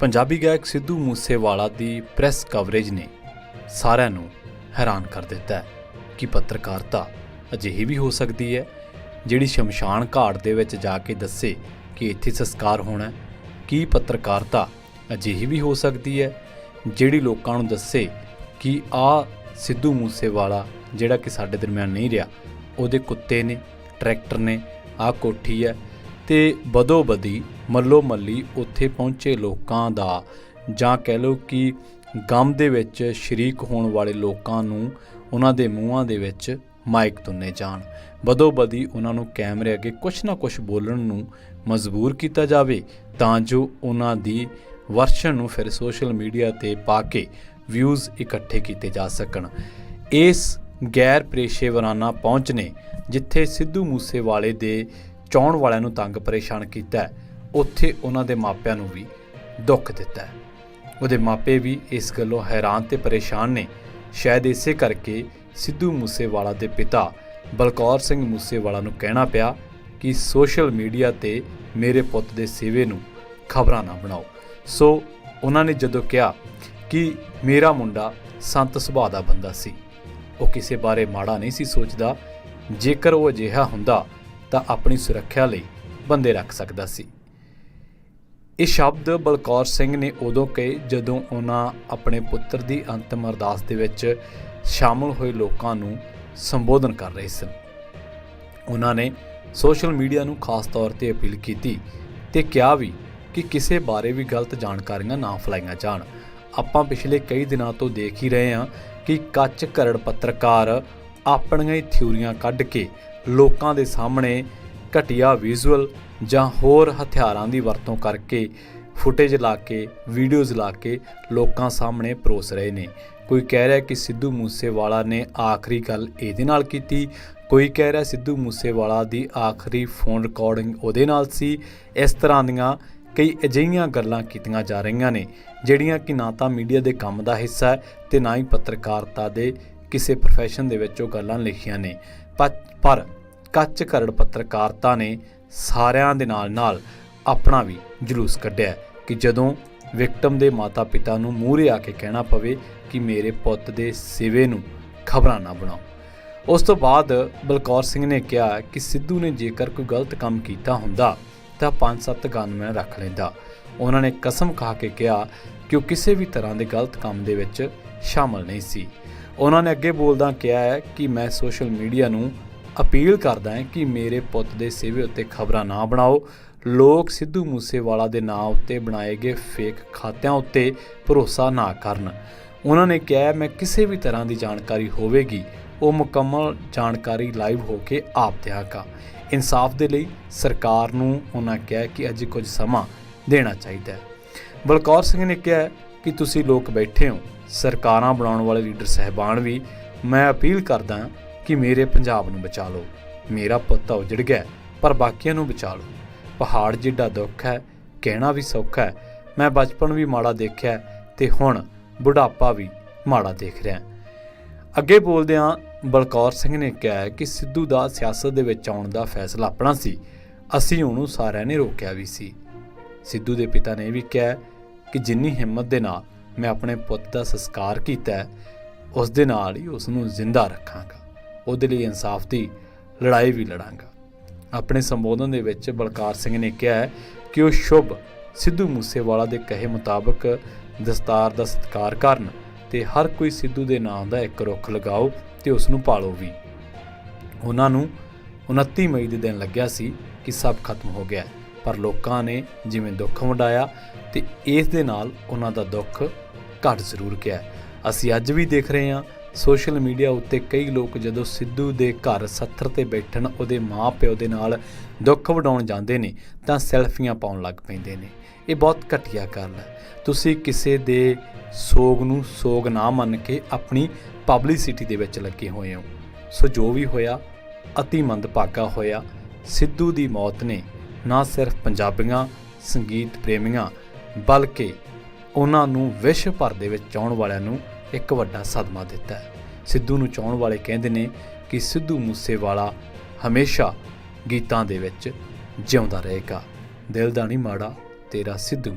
पंजाबी गायक सिद्धू मूसेवाला की press coverage ने सारिਆਂ ਨੂੰ हैरान कर दिता है कि पत्रकारता अजिही भी हो सकती है जिहड़ी शमशान घाट दे विच जाके दस्से कि इत्थे संस्कार होना है। की पत्रकारता अजिही भी हो सकती है जिहड़ी लोकां नूं दस्से कि आ सिद्धू मूसेवाला जिहड़ा कि साडे दरम्यान नहीं रहा, उहदे कुत्ते ने, ट्रैक्टर ने, आ कोठी है ते बदो बदी मल्लो मल्ली उत्थे पहुंचे लोकां दा जां कह लो कि गम दे विच शरीक होण वाले लोकां नूं उन्हां दे मूहां दे विच माइक तुन्ने जाण, बदो बदी उन्हां नूं कैमरे अगे कुछ ना कुछ बोलण नूं मजबूर किया जावे तां जो उन्हां दी वर्शन नूं फिर सोशल मीडिया ते पा के व्यूज़ इकट्ठे किए जा सकण। इस गैर पेशेवराना पहुंच ने जिथे सिद्धू मूसेवाले दे चाहण वालिਆਂ ਨੂੰ तंग परेशान किया, उत्थे उन्हां दे मापिਆਂ ਨੂੰ भी दुख दिता है। ਉਹਦੇ मापे भी इस गल्लों हैरान ते परेशान ने। शायद इसे करके सिद्धू मूसेवाला दे पिता बलकौर सिंह मूसेवाला नूं कहना पिया कि सोशल मीडिया ते मेरे पुੱਤ दे सेवे नूं खबरां ना बनाओ। सो उन्होंने जदों कहा कि मेरा मुंडा संत सुभाਅ दा बंदा सी, वो किसी बारे माड़ा नहीं सी सोचदा, जेकर वो अजिहा हुंदा तां अपनी सुरक्षा लई बंदे रख सकदा सी। ਇਹ शब्द बलकौर सिंह ने उदों कहे जदों उन्हां अपने पुत्र की अंतिम अरदास दे विच शामिल होए लोकां नूं संबोधन कर रहे सन। उन्होंने सोशल मीडिया नूं खास तौर पर अपील की ते कहा भी कि किसी बारे भी गलत जानकारियां ना फैलाईयां जाण। आपां पिछले कई दिनों तो देख ही रहे हैं कि कच्च करड़ पत्रकार अपणियां ही थ्योरियां कढ के लोकां दे सामने घटिया विजुअल जां होर हथियारां दी वरतों करके फुटेज ला के वीडियोज़ ला के लोकां सामने परोस रहे ने। कोई कह रहा है कि सिद्धू मूसेवाला ने आखिरी गल इहदे नाल कीती, कोई कह रहा सिद्धू मूसेवाला दी आखिरी फोन रिकॉर्डिंग उहदे नाल सी। इस तरह दीआं कई अजिहियां गल्लां कीतीआं जा रहीआं ने जिहड़ियां कि ना तां मीडिया दे काम दा हिस्सा है ते ना ही पत्रकारता दे किसी प्रोफैशन दे विच ओह गल्लां लिखियां ने। पर कच्च करड़ पत्रकारता ने सारिਆਂ ਦੇ ਨਾਲ अपना भी जलूस कढ़िया कि जदों विक्टम के माता पिता नूं मूहरे आके कहना पवे कि मेरे पुੱਤ दे सिवे नूं खबरां ना बनाओ। उस तो बाद बलकौर सिंह ने कहा कि सिद्धू ने जेकर कोई गलत काम किया हुंदा तां 5-7 गनमैन रख लैंदा। उन्होंने कसम खा के कहा कि वह किसी भी तरह के गलत काम दे विच शामिल नहीं सी। उन्होंने अगे बोलदा कहा है कि मैं सोशल मीडिया नूं अपील करदा है कि मेरे पुੱਤ दे सेवे उत्ते खबरां ना बनाओ। लोग सिद्धू मूसेवाला दे नाम उत्ते बनाए गए फेक खात्यां उत्ते भरोसा ना करन। उन्होंने कहा मैं किसी भी तरह की जानकारी होवेगी वो मुकम्मल जानकारी लाइव होके आप देंगा। इंसाफ दे लई सरकार नूं उन्होंने कहा कि अजे कुछ समा देना चाहिए। बलकौर सिंह ने कहा कि तुसी लोग बैठे हो, सरकारां बनाउण वाले लीडर साहिबान भी, मैं अपील करदा कि मेरे पंजाब नूं बचा लो। मेरा पुੱਤ उजड़ गया पर बाकियां नूं बचा लो। पहाड़ जिड्डा दुख है कहना भी सौखा है। मैं बचपन भी माड़ा देखिया ते हुण बुढ़ापा भी माड़ा देख रहा। अगे बोलदिआं बलकौर सिंह ने कहा कि सिद्धू दा सियासत दे विच आउण दा फैसला अपना सी, असीं उहनूं सारिਆਂ ने रोकिया भी सी। सिद्धू दे पिता ने भी कहा कि जिन्नी हिम्मत दे नाल मैं अपने पुੱਤ दा संस्कार कीता है उस दे नाल ही उसनूं जिंदा रखांगा, ਉਹਦੇ ਲਈ इंसाफ की लड़ाई भी लड़ांगा। अपने संबोधन दे विच बलकार सिंह ने कहा है कि वह शुभ सिद्धू मूसेवाला दे कहे मुताबिक दस्तार का सत्कार करन ते हर कोई सिद्धू दे नाम का एक रुख लगाओ ते उसनूं पालो भी। उन्होंने 29 मई के दिन लग्या सी कि सब खत्म हो गया, पर लोगों ने जिवें दुख वंडाया ते इस दे नाल उन्हां दा दुख घट जरूर गया। असीं अज भी देख रहे हैं सोशल मीडिया उत्ते कई लोग जदों सिद्धू दे घर सत्थर ते बैठण उहदे माँ प्यो दे नाल दुख वडाउण जांदे ने तां सैल्फियां पाउण लग पैंदे ने। ये बहुत घटिया गल है। तुसीं किसी दे सोग नूं सोग ना मन के अपनी पबलिसिटी दे विच लगे होए हो। सो जो भी होया अति मंदभागा होया। सिद्धू दी मौत ने ना सिर्फ पंजाबियां संगीत प्रेमियां बल्कि उन्हां नूं विश्व भर दे विच चाहण वालिਆਂ नूं एक वड्डा सदमा दिता है। सिद्धू नूं चाहण वाले कहंदे ने कि सिद्धू मूसेवाला हमेशा गीतां दे विच जिउंदा रहेगा। दिल दा नहीं माड़ा तेरा सिद्धू।